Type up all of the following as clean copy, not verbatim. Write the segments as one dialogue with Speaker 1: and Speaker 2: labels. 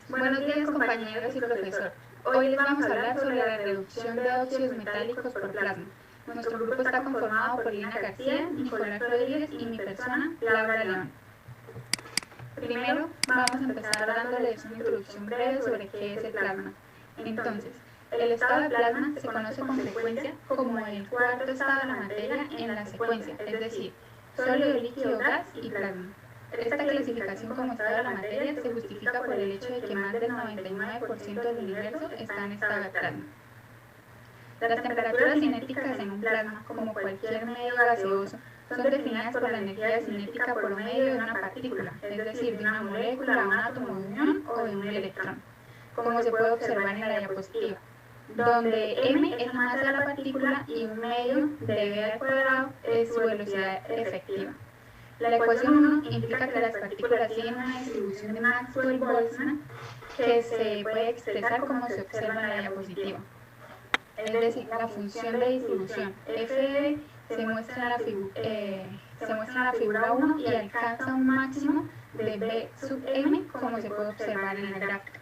Speaker 1: Buenos días compañeros y profesor. Hoy les vamos a hablar sobre la reducción de óxidos metálicos por plasma. Nuestro grupo está conformado por Lina García, Nicolás Rodríguez y mi persona, Laura León. Primero vamos a empezar dándoles una introducción breve sobre qué es el plasma. Entonces, el estado de plasma se conoce con frecuencia como el cuarto estado de la materia en la secuencia, es decir, sólido, líquido, gas y plasma. Esta clasificación como estado de la materia se justifica por el hecho de que más del 99% del universo está en estado de plasma. Las temperaturas cinéticas en un plasma, como cualquier medio gaseoso, son definidas por la energía cinética promedio de una partícula, es decir, de una molécula, un átomo de unión o de un electrón, como se puede observar en la diapositiva, donde m es la masa de la partícula y un medio de v al cuadrado es su velocidad efectiva. La ecuación 1 implica que las partículas siguen una distribución de Maxwell-Boltzmann que se puede expresar como se observa en la diapositiva. Es decir, la función de distribución f se muestra en la figura 1 y alcanza un máximo de b sub m como se puede observar en la gráfica.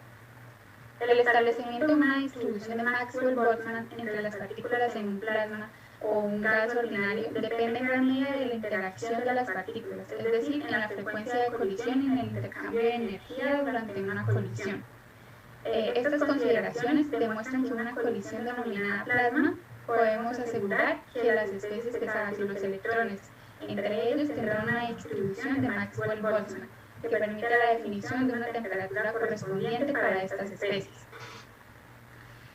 Speaker 1: El establecimiento de una distribución de Maxwell-Boltzmann entre las partículas en un plasma o un gas ordinario depende en gran medida de la interacción de las partículas, es decir, en la frecuencia de colisión y en el intercambio de energía durante una colisión. Estas consideraciones demuestran que una colisión denominada plasma podemos asegurar que las especies pesadas y los electrones entre ellos tendrán una distribución de Maxwell-Boltzmann que permite la definición de una temperatura correspondiente para estas especies.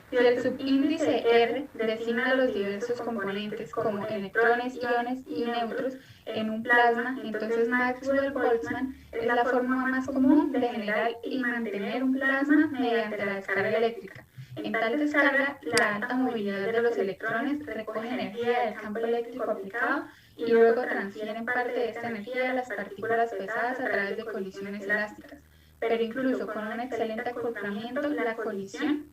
Speaker 1: Si el subíndice R designa los diversos componentes como electrones, iones y neutros en un plasma, entonces Maxwell-Boltzmann es la forma más común de generar y mantener un plasma mediante la descarga eléctrica. En tal descarga, la alta movilidad de los electrones recoge energía del campo eléctrico aplicado y luego transfieren parte de esta energía a las partículas pesadas a través de colisiones elásticas. Pero incluso con un excelente acoplamiento, la colisión,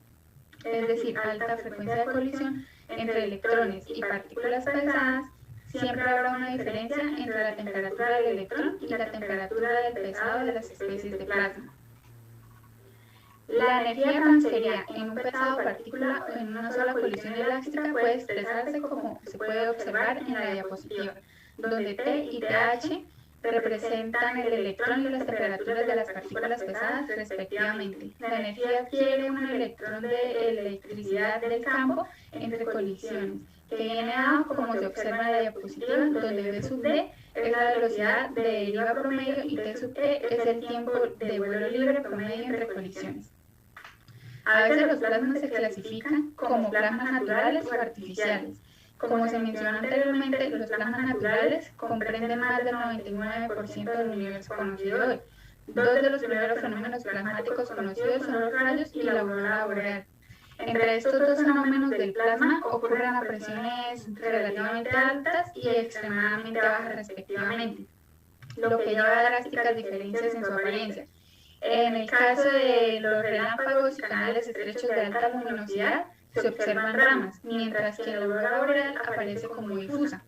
Speaker 1: es decir, alta frecuencia de colisión entre electrones y partículas pesadas, siempre habrá una diferencia entre la temperatura del electrón y la temperatura del pesado de las especies de plasma. La energía transferida en un pesado partícula o en una sola colisión elástica puede expresarse como se puede observar en la diapositiva, donde T y TH representan el electrón y las temperaturas de las partículas pesadas respectivamente. La energía adquiere un electrón de electricidad del campo entre colisiones, que viene dado como se observa en la diapositiva, donde V sub D es la velocidad de deriva promedio y T sub E es el tiempo de vuelo libre promedio entre colisiones. A veces los plasmas se clasifican como plasmas naturales o artificiales. Como se mencionó anteriormente, los plasmas naturales comprenden más del 99% del universo conocido hoy. Dos de los primeros fenómenos plasmáticos conocidos son los rayos y la aurora boreal. Entre estos dos fenómenos del plasma ocurren a presiones relativamente altas y extremadamente bajas respectivamente, lo que lleva a drásticas diferencias en su apariencia. En el caso de los relámpagos y canales estrechos de alta luminosidad, se observan ramas, mientras que la aurora boreal aparece como difusa.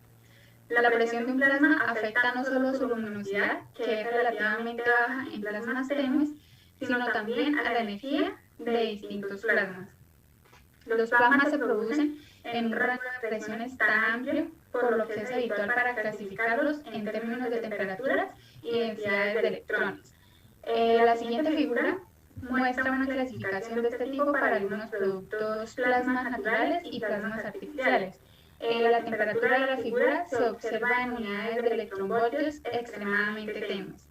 Speaker 1: La presión de un plasma afecta no solo su luminosidad, que es relativamente baja en plasmas tenues, sino también a la energía de distintos plasmas. Los plasmas se producen en un rango de presiones tan amplio, por lo que es habitual para clasificarlos en términos de temperaturas y densidades de electrones. La siguiente figura muestra una clasificación de este tipo para algunos productos plasmas naturales y plasmas artificiales. La temperatura de la figura se observa en unidades de electronvoltios extremadamente tenues.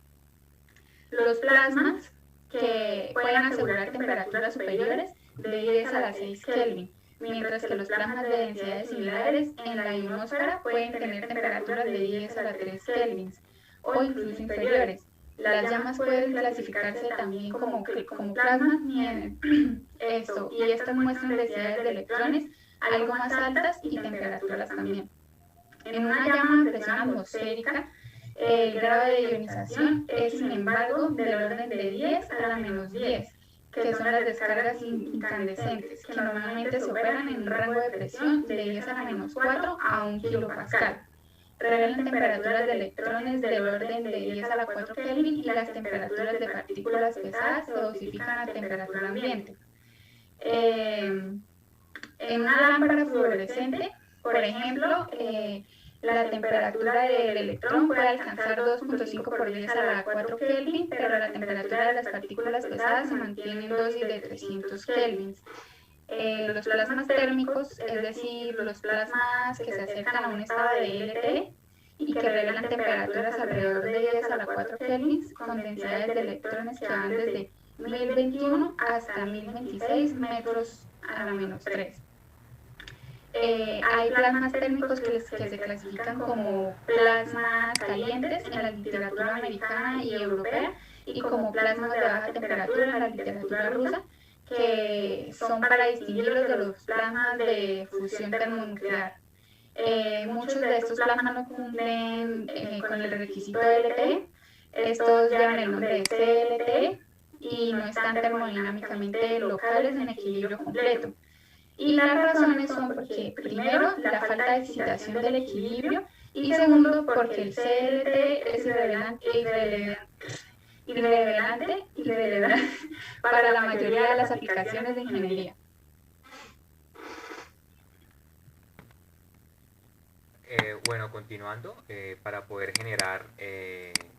Speaker 1: Los plasmas que pueden asegurar temperaturas superiores de 10 a las 6 Kelvin, mientras que los plasmas de densidades similares en la ionosfera pueden tener temperaturas de 10 a las 3 Kelvin o incluso inferiores. Las llamas pueden clasificarse también como plasmas y estas muestran densidades de electrones algo más altas y temperaturas también. En una llama de presión atmosférica, el grado de ionización es, sin embargo, del orden de 10 a la menos 10, que son las descargas incandescentes, que normalmente se operan en un rango de presión de 10 a la menos 4 a 1 kilopascal. revelan temperaturas de electrones del orden de 10 a la 4 Kelvin y las temperaturas de partículas pesadas se dosifican a temperatura ambiente. En una lámpara fluorescente, por ejemplo, la temperatura del electrón puede alcanzar 2.5 por 10 a la 4 Kelvin, pero la temperatura de las partículas pesadas se mantiene en dosis de 300 kelvins. Los plasmas térmicos, es decir, los plasmas que se acercan a un estado de LT y que revelan temperaturas alrededor de 10 a la 4 kelvins, con densidades de electrones que van desde 1021 hasta 1026 metros a la menos 3. Hay plasmas térmicos que se clasifican como plasmas calientes en la literatura americana y europea y como plasmas de baja temperatura en la literatura rusa, que son para distinguirlos de los plasmas de fusión termonuclear. Muchos de estos plasmas no cumplen con el requisito de LT. Estos llevan el nombre de CLT y no están termodinámicamente locales en equilibrio completo. Y las razones son porque, primero, la falta de excitación del equilibrio y segundo, porque el CLT es irrelevante para la mayoría de las aplicaciones de ingeniería.
Speaker 2: Bueno, continuando, para poder generar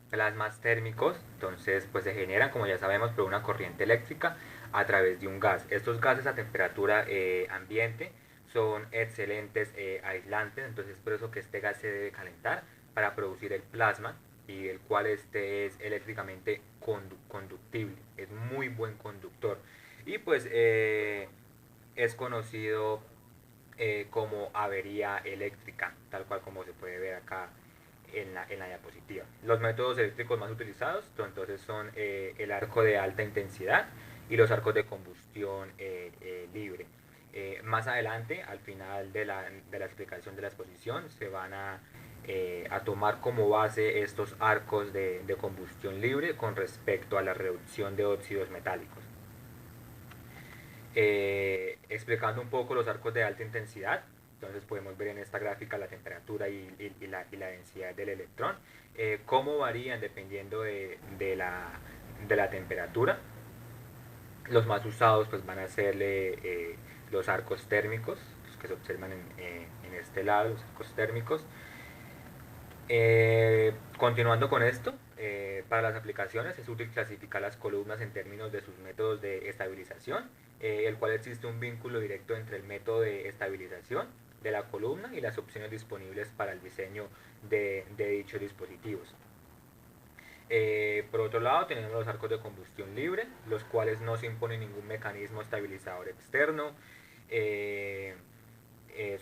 Speaker 2: plasmas térmicos, entonces pues se generan, como ya sabemos, por una corriente eléctrica a través de un gas. Estos gases a temperatura ambiente son excelentes aislantes, entonces por eso que este gas se debe calentar para producir el plasma, y el cual este es eléctricamente conductible, es muy buen conductor, y pues es conocido como avería eléctrica, tal cual como se puede ver acá en la diapositiva. Los métodos eléctricos más utilizados entonces son el arco de alta intensidad y los arcos de combustión libre. Más adelante, al final de la explicación de la exposición, se van a tomar como base estos arcos de combustión libre con respecto a la reducción de óxidos metálicos. Explicando un poco los arcos de alta intensidad, entonces podemos ver en esta gráfica la temperatura y la densidad del electrón, cómo varían dependiendo de la temperatura. Los más usados pues van a ser los arcos térmicos, los que se observan en este lado, los arcos térmicos. Continuando con esto, para las aplicaciones es útil clasificar las columnas en términos de sus métodos de estabilización, el cual existe un vínculo directo entre el método de estabilización de la columna y las opciones disponibles para el diseño de dichos dispositivos. Por otro lado tenemos los arcos de combustión libre, los cuales no se impone ningún mecanismo estabilizador externo,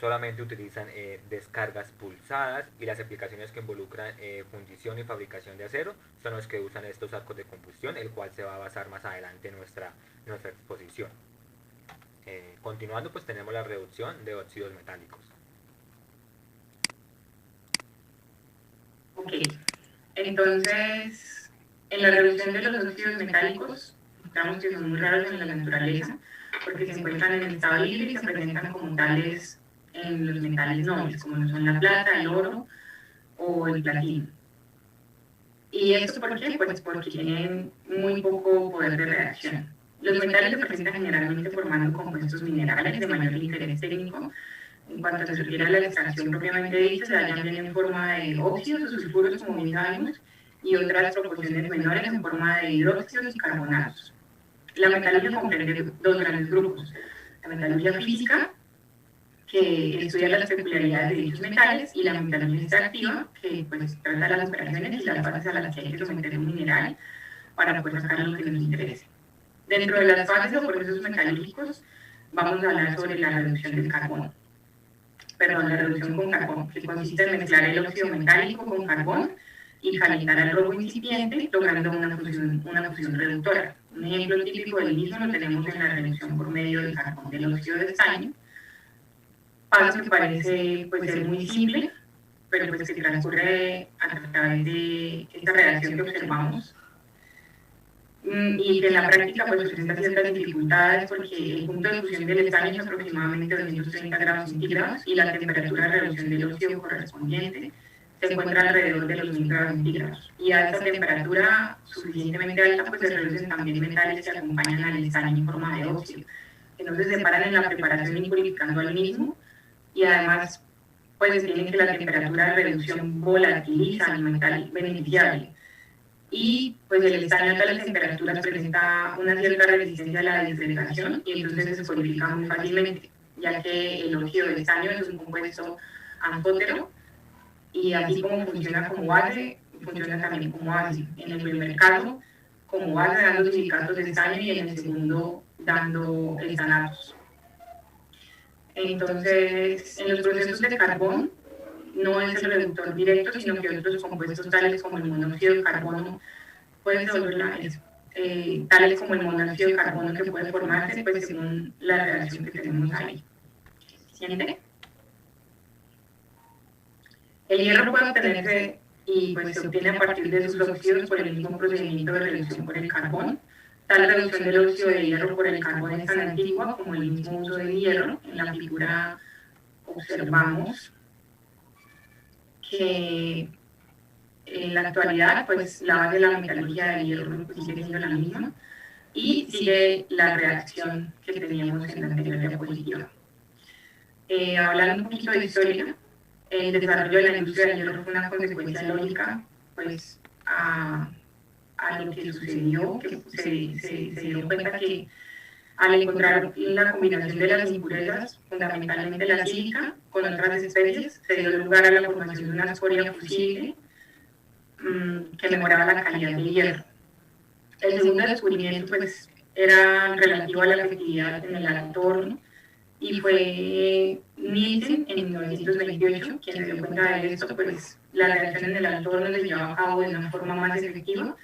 Speaker 2: solamente utilizan descargas pulsadas, y las aplicaciones que involucran fundición y fabricación de acero son los que usan estos arcos de combustión, el cual se va a basar más adelante en nuestra exposición. Continuando, pues tenemos la reducción de óxidos metálicos.
Speaker 3: Ok, entonces en la reducción de los óxidos metálicos encontramos que son muy raros en la naturaleza porque se encuentran en estado libre y se presentan como tales en los metales nobles, como lo son la plata, el oro o el platino. ¿Y esto por qué? Pues porque tienen muy poco poder de reacción. Los metales se presentan generalmente formando compuestos minerales de mayor interés técnico. En cuanto se refiere a la extracción propiamente dicha, se hallan bien en forma de óxidos o sulfuros, como bien sabemos, y otras proporciones menores en forma de hidróxidos y carbonatos. La metalurgia comprende dos grandes grupos: la metalurgia física, que estudia las peculiaridades de dichos metales, y la metalurgia extractiva, que pues trata las operaciones y las fases a las que hay que someter un mineral para poder sacar lo que nos interese. Dentro de las fases o procesos metalúrgicos vamos a hablar sobre la reducción del carbono. Perdón, la reducción con carbón, que consiste en mezclar el óxido metálico con carbón y calentar al rojo incipiente, logrando una fusión reductora. Un ejemplo típico del mismo lo tenemos en la reducción por medio del carbón del óxido de estaño, paso que parece pues, ser muy simple, pero pues que transcurre a través de esta reacción que observamos, y que en la práctica pues presenta ciertas dificultades porque el punto de fusión del estaño es aproximadamente 230 grados centígrados y la temperatura de reducción del óxido correspondiente se encuentra alrededor de los 1000 grados centígrados. Y a esta temperatura suficientemente alta, pues se reducen también metales que acompañan al estaño en forma de óxido, que no se separan en la preparación ni purificando al mismo, y además pues tienen que la temperatura de reducción volatiliza el metal beneficiable. Y pues el estaño a tales temperaturas presenta una cierta resistencia a la disgregación y entonces se solidifica muy fácilmente, ya que el óxido de estaño es un compuesto anfótero y así como funciona como base, funciona también como ácido. En el primer caso, como base dando silicatos de estaño y en el segundo dando estanatos. Entonces, en los procesos de carbón, no es el reductor directo, sino que otros compuestos tales como el monóxido de carbono pueden disolver tales como el monóxido de carbono que puede formarse pues según la reacción que tenemos ahí. ¿Siguiente? El hierro puede obtenerse y pues se obtiene a partir de sus óxidos por el mismo procedimiento de reducción por el carbón. Tal reducción del óxido de hierro por el carbón es tan antigua como el mismo uso del hierro. En la figura observamos que en la actualidad pues la base de la metalurgia del hierro pues, sigue siendo la misma y sigue la reacción que teníamos en la anterior diapositiva. Hablando un poquito de historia, el desarrollo de la industria del hierro fue una consecuencia lógica pues a lo que sucedió, que se dio cuenta que al encontrar la combinación de las impurezas, fundamentalmente la sílica, con otras especies, se dio lugar a la formación de una escoria fusible que mejoraba la calidad del hierro. El segundo descubrimiento pues, era relativo a la efectividad en el alto horno y fue Nielsen en 1928 quien se dio cuenta de esto, pues la reacción en el alto horno se llevaba a cabo de una forma más efectiva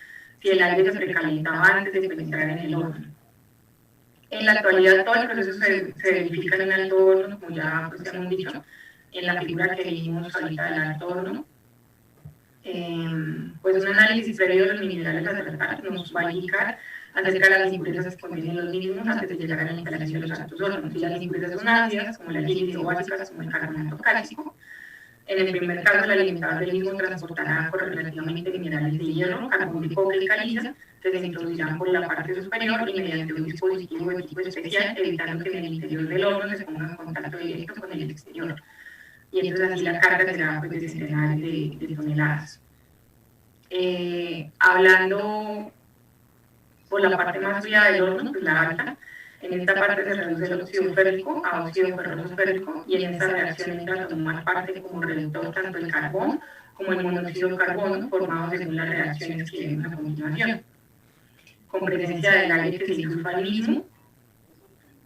Speaker 3: si el aire se precalentaba antes de penetrar en el horno. En la actualidad todo el proceso se verifica en el alto horno, como ya pues, hemos dicho, en la figura que vimos ahorita del alto horno. Pues un análisis previo de los minerales a tratar nos va a indicar acerca de las impurezas que contienen los mismos antes de llegar a la instalación de los altos hornos. Si las impurezas son ácidas, como la sílice, o básicas, como el carbonato cálcico, en el primer caso, el alimentador del mismo transportará correlativamente minerales de hierro, carbón de cobre y caliza, que se introducirán por la parte superior y mediante un dispositivo de tipo especial, evitando que en el interior del horno se ponga en contacto directo con el exterior. Y entonces así la carga será pues, de centenares de toneladas. Hablando por la parte más fría del horno, pues la alta, en esta parte se reduce el óxido férrico a óxido ferroso férrico y en esta reacción entra a tomar parte como reductor tanto el carbón como el monóxido de carbono formados según las reacciones que vemos a continuación, con presencia del aire que se disulfa al mismo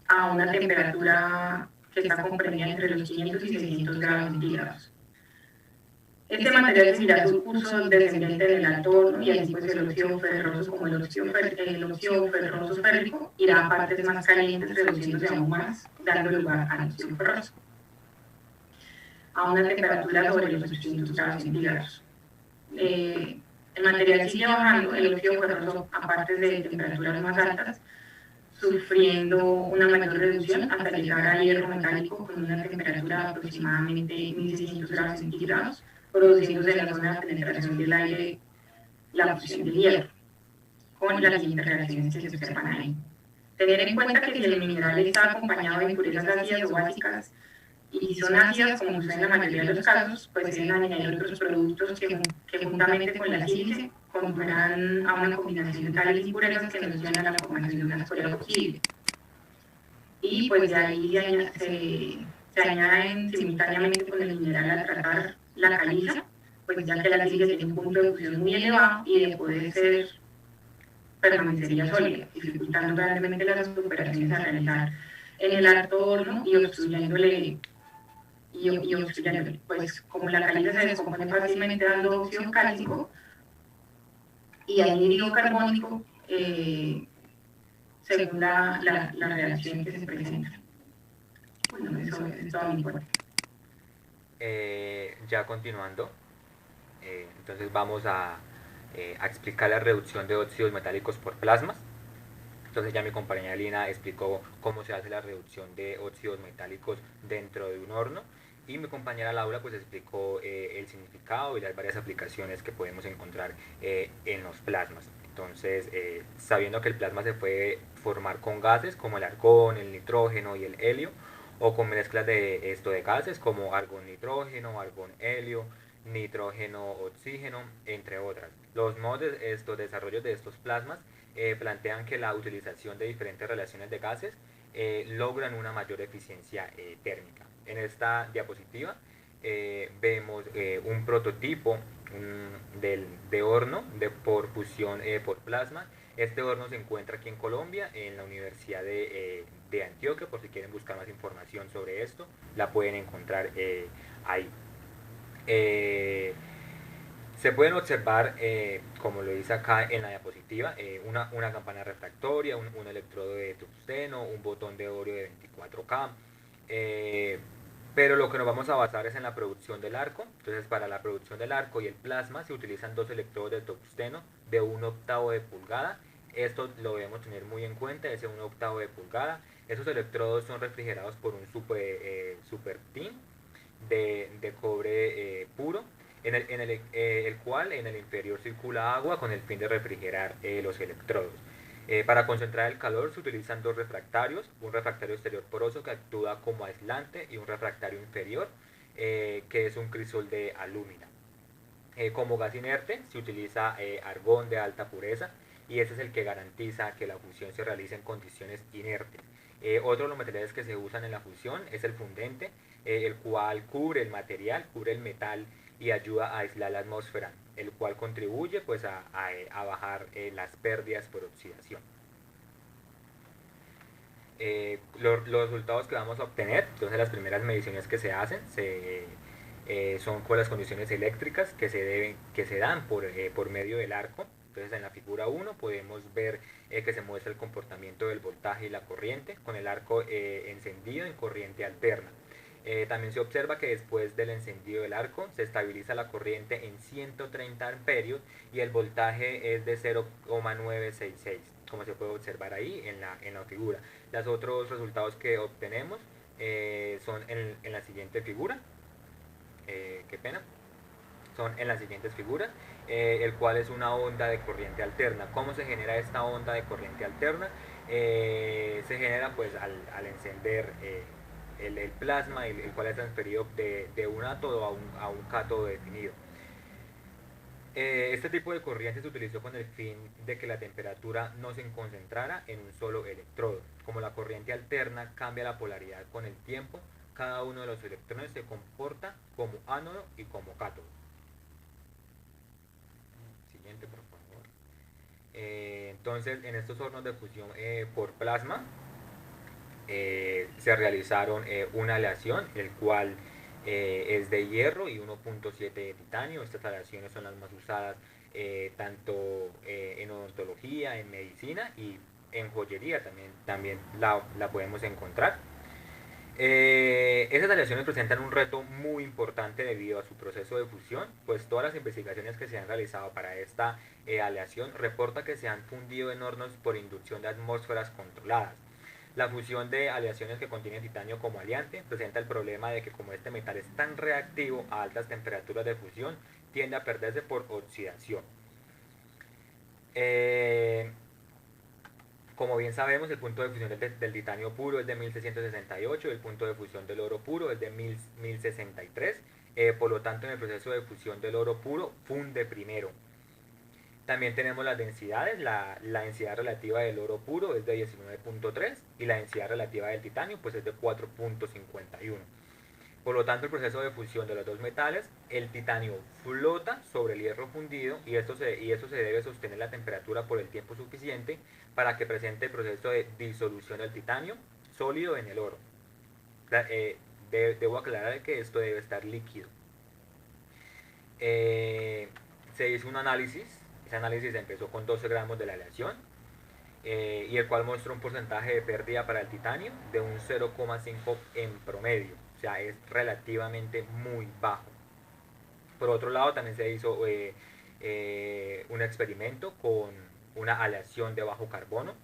Speaker 3: a una temperatura que está comprendida entre los 500 y 600 grados centígrados. Este material seguirá su curso descendente en el alto horno y así pues el óxido ferroso como el óxido ferroso férrico irá a partes más calientes reduciéndose aún más, dando lugar al óxido ferroso a una temperatura sobre los 800 grados centígrados. El material sigue bajando, el óxido ferroso a partes de temperaturas más altas, sufriendo una mayor reducción hasta llegar al hierro metálico con una temperatura de aproximadamente 1600 grados centígrados, produciéndose en la zona de penetración del aire la fusión del hierro, con las siguientes reacciones que se observan ahí. Tener en cuenta que si el mineral está acompañado de impurezas ácidas o básicas, y si son ácidas, como sucede en la mayoría de los casos, pues deben añadir otros productos que juntamente con la sílice conducirán a una combinación de tales impurezas que nos llevan a la formación de una escoria fusible. Y pues de ahí se añaden simultáneamente con el mineral al tratar la caliza, pues ya que la sílice tiene un punto de fusión muy elevado y de poder ser permanecería sólida, dificultando grandemente las operaciones a realizar en el alto horno y obstruyéndole, pues como la caliza se descompone fácilmente dando óxido cálcico y anhídrido carbónico, según la reacción que se presenta. Bueno, eso es todo mi parte.
Speaker 2: Ya continuando, entonces vamos a explicar la reducción de óxidos metálicos por plasmas. Entonces ya mi compañera Lina explicó cómo se hace la reducción de óxidos metálicos dentro de un horno y mi compañera Laura pues explicó el significado y las varias aplicaciones que podemos encontrar en los plasmas. Entonces, sabiendo que el plasma se puede formar con gases como el argón, el nitrógeno y el helio, o con mezclas de esto de gases como argón nitrógeno, argón helio, nitrógeno oxígeno, entre otras. Los modos de estos desarrollos de estos plasmas plantean que la utilización de diferentes relaciones de gases logran una mayor eficiencia térmica. En esta diapositiva vemos un prototipo de horno por fusión por plasma. Este horno se encuentra aquí en Colombia, en la Universidad de Antioquia, por si quieren buscar más información sobre esto, la pueden encontrar ahí. Se pueden observar, como lo dice acá en la diapositiva, una campana refractoria, un electrodo de tungsteno, un botón de Oreo de 24K, pero lo que nos vamos a basar es en la producción del arco. Entonces, para la producción del arco y el plasma se utilizan dos electrodos de tungsteno de 1/8 de pulgada. Esto lo debemos tener muy en cuenta, ese 1/8 de pulgada. Esos electrodos son refrigerados por un super tin de cobre puro, el cual en el inferior circula agua con el fin de refrigerar los electrodos. Para concentrar el calor se utilizan dos refractarios, un refractario exterior poroso que actúa como aislante y un refractario inferior que es un crisol de alúmina. Como gas inerte se utiliza argón de alta pureza y ese es el que garantiza que la fusión se realice en condiciones inertes. Otro de los materiales que se usan en la fusión es el fundente, el cual cubre el material, cubre el metal y ayuda a aislar la atmósfera, el cual contribuye pues a bajar las pérdidas por oxidación. Los resultados que vamos a obtener, entonces las primeras mediciones que se hacen son con las condiciones eléctricas que se dan por medio del arco. Entonces en la figura 1 podemos ver que se muestra el comportamiento del voltaje y la corriente con el arco encendido en corriente alterna. También se observa que después del encendido del arco se estabiliza la corriente en 130 amperios y el voltaje es de 0,966, como se puede observar ahí en la figura. Los otros resultados que obtenemos son en la siguiente figura. Qué pena. Son en las siguientes figuras, el cual es una onda de corriente alterna. ¿Cómo se genera esta onda de corriente alterna? Se genera pues al encender el plasma, el cual es transferido de un átodo a un cátodo definido. Este tipo de corriente se utilizó con el fin de que la temperatura no se concentrara en un solo electrodo. Como la corriente alterna cambia la polaridad con el tiempo, cada uno de los electrones se comporta como ánodo y como cátodo. Siguiente, por favor. Entonces, en estos hornos de fusión por plasma se realizaron una aleación, el cual es de hierro y 1.7 de titanio. Estas aleaciones son las más usadas tanto en odontología, en medicina y en joyería también la podemos encontrar. Esas aleaciones presentan un reto muy importante debido a su proceso de fusión, pues todas las investigaciones que se han realizado para esta aleación reporta que se han fundido en hornos por inducción de atmósferas controladas. La fusión de aleaciones que contienen titanio como aliante presenta el problema de que como este metal es tan reactivo a altas temperaturas de fusión, tiende a perderse por oxidación. Como bien sabemos, el punto de fusión del titanio puro es de 1668 y el punto de fusión del oro puro es de 1063. Por lo tanto, en el proceso de fusión del oro puro, funde primero. También tenemos las densidades. La densidad relativa del oro puro es de 19.3 y la densidad relativa del titanio pues es de 4.51. Por lo tanto, el proceso de fusión de los dos metales, el titanio flota sobre el hierro fundido y eso se debe sostener la temperatura por el tiempo suficiente para que presente el proceso de disolución del titanio sólido en el oro. Debo aclarar que esto debe estar líquido. Se hizo un análisis. Ese análisis empezó con 12 gramos de la aleación y el cual mostró un porcentaje de pérdida para el titanio de un 0,5 en promedio. O sea, es relativamente muy bajo. Por otro lado, también se hizo un experimento con una aleación de bajo carbono,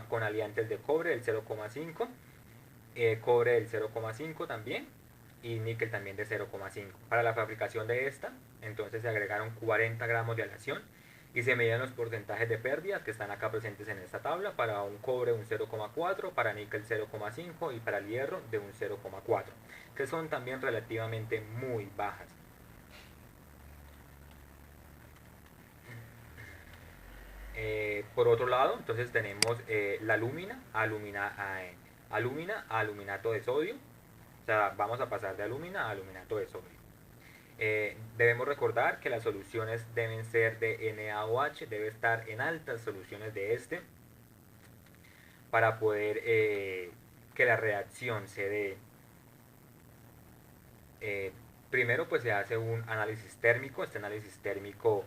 Speaker 2: con aliantes de cobre del 0,5, cobre del 0,5 también, y níquel también de 0,5. Para la fabricación de esta, entonces se agregaron 40 gramos de aleación y se medían los porcentajes de pérdidas que están acá presentes en esta tabla. Para un cobre un 0,4, para níquel 0,5 y para el hierro de un 0,4, que son también relativamente muy bajas. Por otro lado, entonces tenemos la alúmina a aluminato de sodio. O sea, vamos a pasar de alúmina a aluminato de sodio. Debemos recordar que las soluciones deben ser de NaOH, debe estar en altas soluciones de este para poder que la reacción se dé. Primero pues se hace un análisis térmico. Este análisis térmico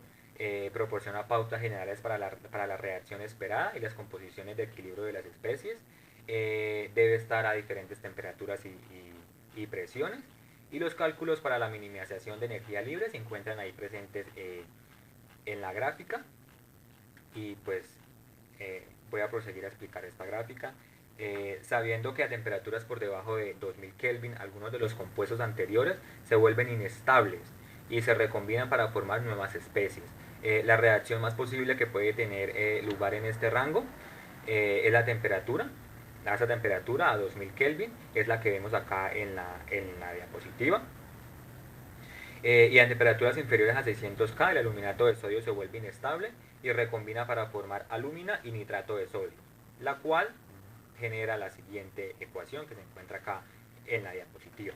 Speaker 2: proporciona pautas generales para la reacción esperada y las composiciones de equilibrio de las especies. Debe estar a diferentes temperaturas y presiones, y los cálculos para la minimización de energía libre se encuentran ahí presentes en la gráfica, y pues voy a proseguir a explicar esta gráfica. Sabiendo que a temperaturas por debajo de 2000 Kelvin algunos de los compuestos anteriores se vuelven inestables y se recombinan para formar nuevas especies. La reacción más posible que puede tener lugar en este rango es la temperatura. Esa temperatura a 2000 Kelvin es la que vemos acá en la diapositiva. Y a temperaturas inferiores a 600 K el aluminato de sodio se vuelve inestable y recombina para formar alúmina y nitrato de sodio, la cual genera la siguiente ecuación que se encuentra acá en la diapositiva.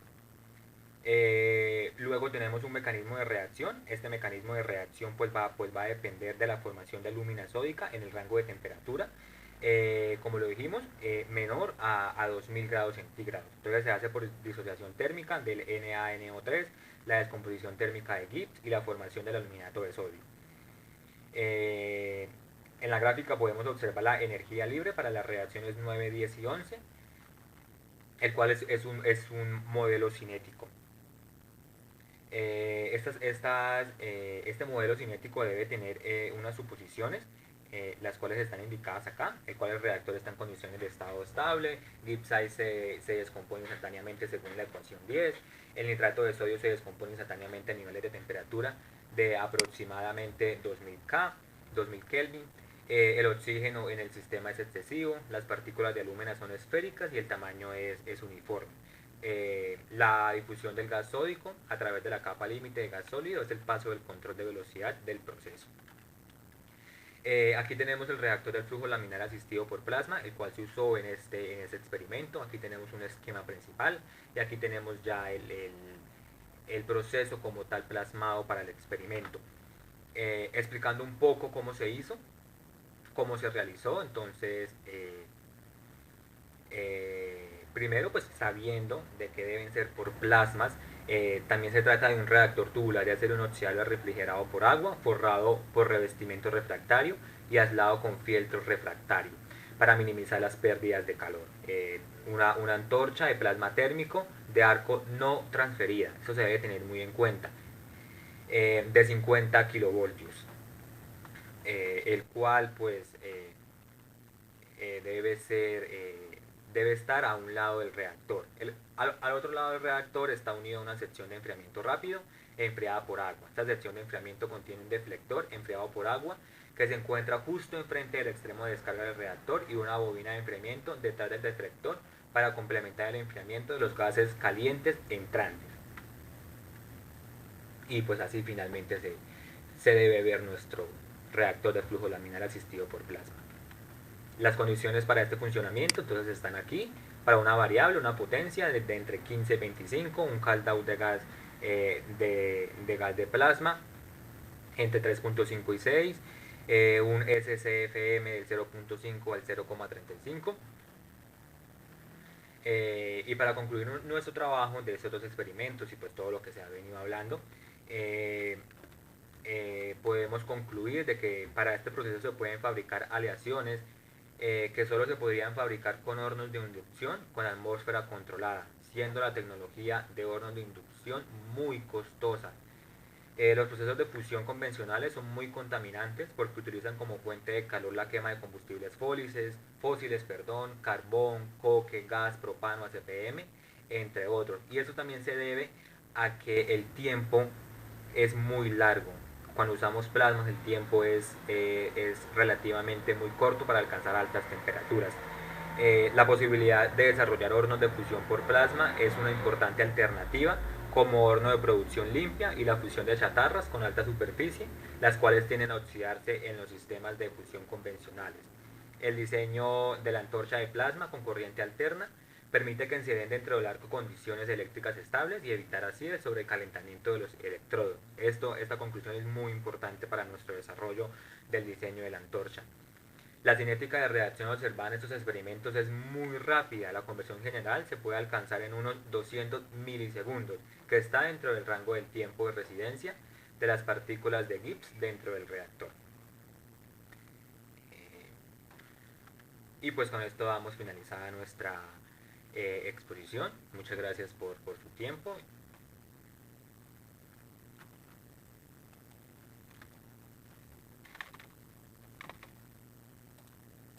Speaker 2: Luego tenemos un mecanismo de reacción. Este mecanismo de reacción pues va a depender de la formación de alúmina sódica en el rango de temperatura, como lo dijimos, menor a 2000 grados centígrados. Entonces se hace por disociación térmica del NaNO3, la descomposición térmica de Gibbs y la formación del aluminato de sodio. En la gráfica podemos observar la energía libre para las reacciones 9, 10 y 11, el cual es un modelo cinético. Este modelo cinético debe tener unas suposiciones, las cuales están indicadas acá, el cual el reactor está en condiciones de estado estable, Gibbs se descompone instantáneamente según la ecuación 10, el nitrato de sodio se descompone instantáneamente a niveles de temperatura de aproximadamente 2000 Kelvin, el oxígeno en el sistema es excesivo, las partículas de alúmina son esféricas y el tamaño es uniforme. La difusión del gas sódico a través de la capa límite de gas sólido es el paso del control de velocidad del proceso. Aquí tenemos el reactor del flujo laminar asistido por plasma, el cual se usó en este experimento. Aquí tenemos un esquema principal y aquí tenemos ya el proceso como tal plasmado para el experimento. Explicando un poco cómo se hizo, cómo se realizó. Entonces primero pues sabiendo de que deben ser por plasmas, también se trata de un reactor tubular de acero inoxidable refrigerado por agua, forrado por revestimiento refractario y aislado con fieltro refractario para minimizar las pérdidas de calor. Una antorcha de plasma térmico de arco no transferida, eso se debe tener muy en cuenta, de 50 kilovoltios, el cual pues debe estar a un lado del reactor. Al otro lado del reactor está unida una sección de enfriamiento rápido enfriada por agua. Esta sección de enfriamiento contiene un deflector enfriado por agua que se encuentra justo enfrente del extremo de descarga del reactor y una bobina de enfriamiento detrás del deflector para complementar el enfriamiento de los gases calientes entrantes. Y pues así finalmente se debe ver nuestro reactor de flujo laminar asistido por plasma. Las condiciones para este funcionamiento entonces están aquí. Para una variable, una potencia de entre 15 y 25, un caldout de gas de plasma entre 3.5 y 6, un SCFM del 0.5 al 0.35. Y para concluir nuestro trabajo de estos dos experimentos y pues todo lo que se ha venido hablando, podemos concluir de que para este proceso se pueden fabricar aleaciones que solo se podrían fabricar con hornos de inducción con atmósfera controlada, siendo la tecnología de hornos de inducción muy costosa. Los procesos de fusión convencionales son muy contaminantes porque utilizan como fuente de calor la quema de combustibles fósiles, carbón, coque, gas, propano, ACPM, entre otros. Y eso también se debe a que el tiempo es muy largo. Cuando usamos plasmas el tiempo es relativamente muy corto para alcanzar altas temperaturas. La posibilidad de desarrollar hornos de fusión por plasma es una importante alternativa como horno de producción limpia y la fusión de chatarras con alta superficie, las cuales tienden a oxidarse en los sistemas de fusión convencionales. El diseño de la antorcha de plasma con corriente alterna permite que se den dentro del arco condiciones eléctricas estables y evitar así el sobrecalentamiento de los electrodos. Esta conclusión es muy importante para nuestro desarrollo del diseño de la antorcha. La cinética de reacción observada en estos experimentos es muy rápida. La conversión general se puede alcanzar en unos 200 milisegundos, que está dentro del rango del tiempo de residencia de las partículas de Gibbs dentro del reactor. Y pues con esto damos finalizada nuestra exposición. Muchas gracias por su tiempo.